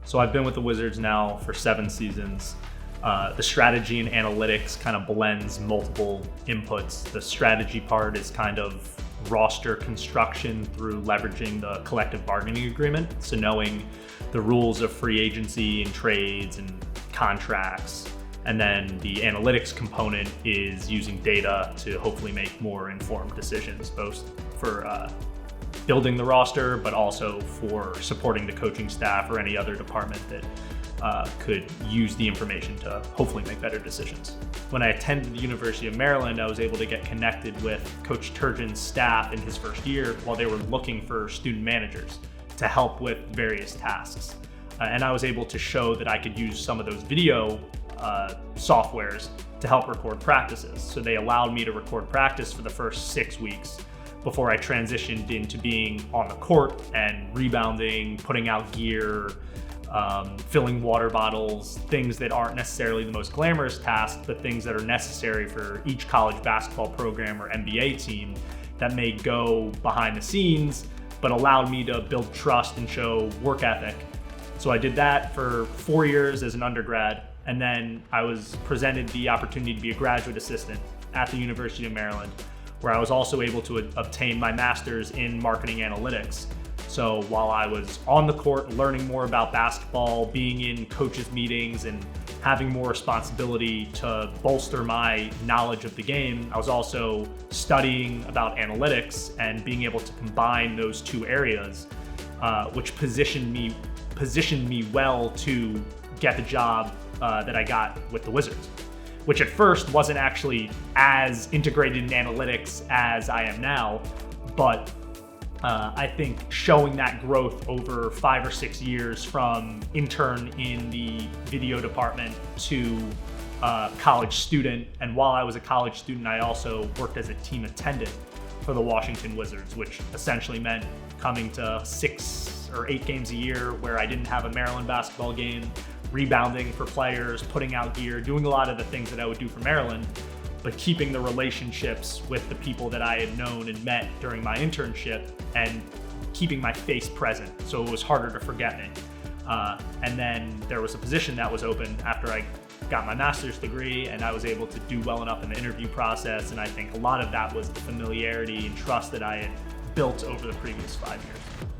So I've been with the Wizards now for 7 seasons. The strategy and analytics kind of blends multiple inputs. The strategy part is kind of roster construction through leveraging the collective bargaining agreement. So knowing the rules of free agency and trades and contracts. And then the analytics component is using data to hopefully make more informed decisions, both for building the roster, but also for supporting the coaching staff or any other department that could use the information to hopefully make better decisions. When I attended the University of Maryland, I was able to get connected with Coach Turgeon's staff in his first year while they were looking for student managers to help with various tasks. And I was able to show that I could use some of those video softwares to help record practices. So they allowed me to record practice for the first 6 weeks before I transitioned into being on the court and rebounding, putting out gear, filling water bottles, things that aren't necessarily the most glamorous tasks, but things that are necessary for each college basketball program or NBA team that may go behind the scenes, but allowed me to build trust and show work ethic. So I did that for 4 years as an undergrad, and then I was presented the opportunity to be a graduate assistant at the University of Maryland, where I was also able to obtain my master's in marketing analytics. So while I was on the court learning more about basketball, being in coaches' meetings and having more responsibility to bolster my knowledge of the game, I was also studying about analytics and being able to combine those two areas, which positioned me well to get the job that I got with the Wizards, which at first wasn't actually as integrated in analytics as I am now, but I think showing that growth over 5 or 6 years from intern in the video department to college student, and while I was a college student, I also worked as a team attendant for the Washington Wizards, which essentially meant coming to 6 or 8 games a year where I didn't have a Maryland basketball game, rebounding for players, putting out gear, doing a lot of the things that I would do for Maryland, but keeping the relationships with the people that I had known and met during my internship and keeping my face present, so it was harder to forget me. And then there was a position that was open after I got my master's degree, and I was able to do well enough in the interview process, and I think a lot of that was the familiarity and trust that I had built over the previous 5 years.